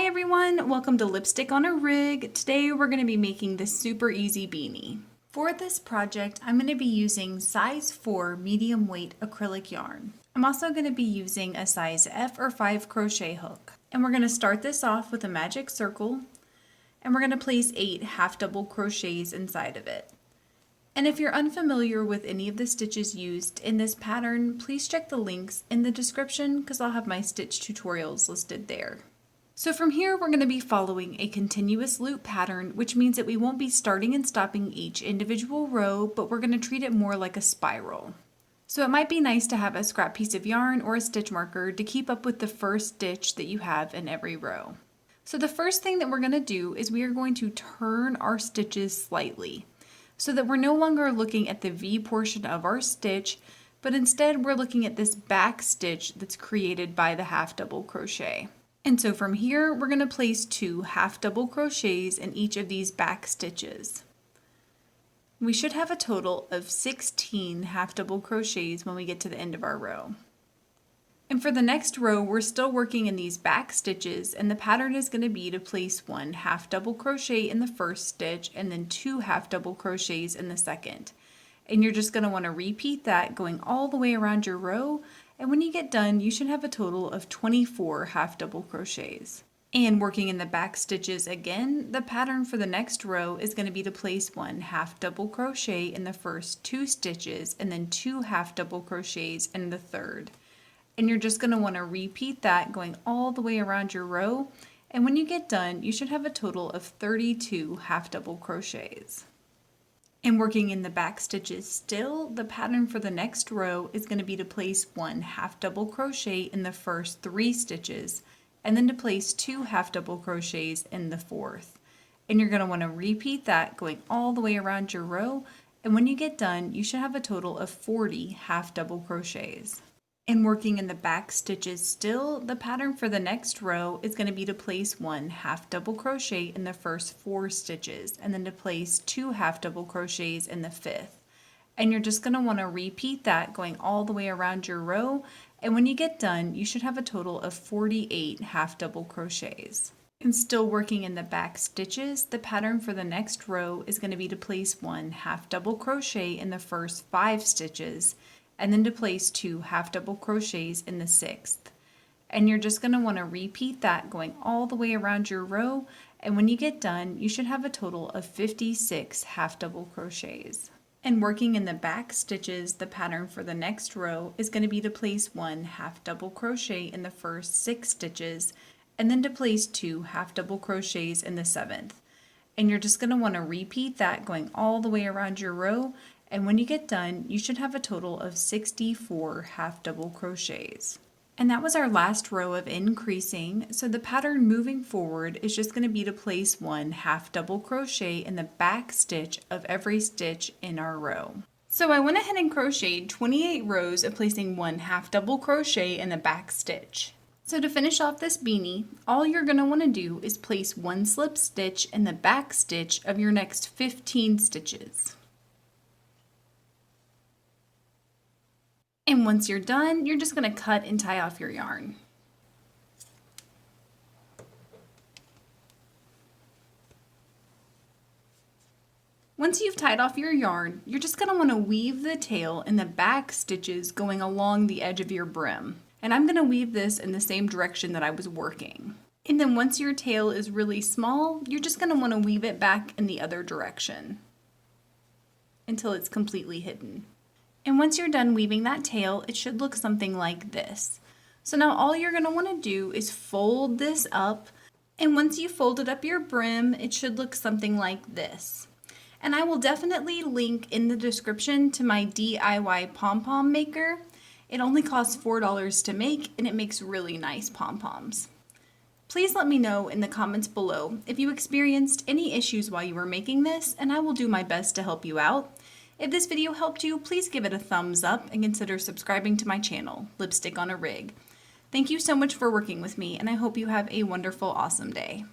Hi everyone, welcome to Lipstick on a Rig. Today we're going to be making this super easy beanie. For this project, I'm going to be using size 4 medium weight acrylic yarn. I'm also going to be using a size F or 5 crochet hook. And we're going to start this off with a magic circle, and we're going to place 8 half double crochets inside of it. And if you're unfamiliar with any of the stitches used in this pattern, please check the links in the description because I'll have my stitch tutorials listed there. So from here, we're going to be following a continuous loop pattern, which means that we won't be starting and stopping each individual row, but we're going to treat it more like a spiral. So it might be nice to have a scrap piece of yarn or a stitch marker to keep up with the first stitch that you have in every row. So the first thing that we're going to do is we are going to turn our stitches slightly so that we're no longer looking at the V portion of our stitch, but instead we're looking at this back stitch that's created by the half double crochet. And so from here, we're going to place 2 half double crochets in each of these back stitches. We should have a total of 16 half double crochets when we get to the end of our row. And for the next row, we're still working in these back stitches, and the pattern is going to be to place 1 half double crochet in the first stitch and then 2 half double crochets in the second. And you're just going to want to repeat that going all the way around your row. And when you get done, you should have a total of 24 half double crochets. And working in the back stitches again, the pattern for the next row is going to be to place 1 half double crochet in the first 2 stitches and then 2 half double crochets in the third. And you're just going to want to repeat that going all the way around your row. And when you get done, you should have a total of 32 half double crochets. And working in the back stitches still, the pattern for the next row is going to be to place 1 half double crochet in the first 3 stitches and then to place 2 half double crochets in the fourth. And you're going to want to repeat that going all the way around your row, and when you get done, you should have a total of 40 half double crochets. And working in the back stitches still, the pattern for the next row is going to be to place 1 half double crochet in the first 4 stitches and then to place 2 half double crochets in the fifth. And you're just going to want to repeat that going all the way around your row, and when you get done, you should have a total of 48 half double crochets. And still working in the back stitches, the pattern for the next row is going to be to place 1 half double crochet in the first 5 stitches and then to place 2 half double crochets in the sixth. And you're just going to want to repeat that going all the way around your row, and when you get done, you should have a total of 56 half double crochets. And working in the back stitches, the pattern for the next row is going to be to place 1 half double crochet in the first 6 stitches and then to place 2 half double crochets in the seventh. And you're just going to want to repeat that going all the way around your row, and when you get done, you should have a total of 64 half double crochets. And that was our last row of increasing, so the pattern moving forward is just going to be to place 1 half double crochet in the back stitch of every stitch in our row. So I went ahead and crocheted 28 rows of placing 1 half double crochet in the back stitch. So to finish off this beanie, all you're going to want to do is place 1 slip stitch in the back stitch of your next 15 stitches. And once you're done, you're just going to cut and tie off your yarn. Once you've tied off your yarn, you're just going to want to weave the tail in the back stitches going along the edge of your brim. And I'm going to weave this in the same direction that I was working. And then once your tail is really small, you're just going to want to weave it back in the other direction until it's completely hidden. And once you're done weaving that tail, it should look something like this. So now all you're going to want to do is fold this up, and once you folded up your brim, it should look something like this. And I will definitely link in the description to my DIY pom-pom maker. It only costs $4 to make, and it makes really nice pom-poms. Please let me know in the comments below if you experienced any issues while you were making this, and I will do my best to help you out. If this video helped you, please give it a thumbs up and consider subscribing to my channel, Lipstick on a Rig. Thank you so much for working with me, and I hope you have a wonderful, awesome day.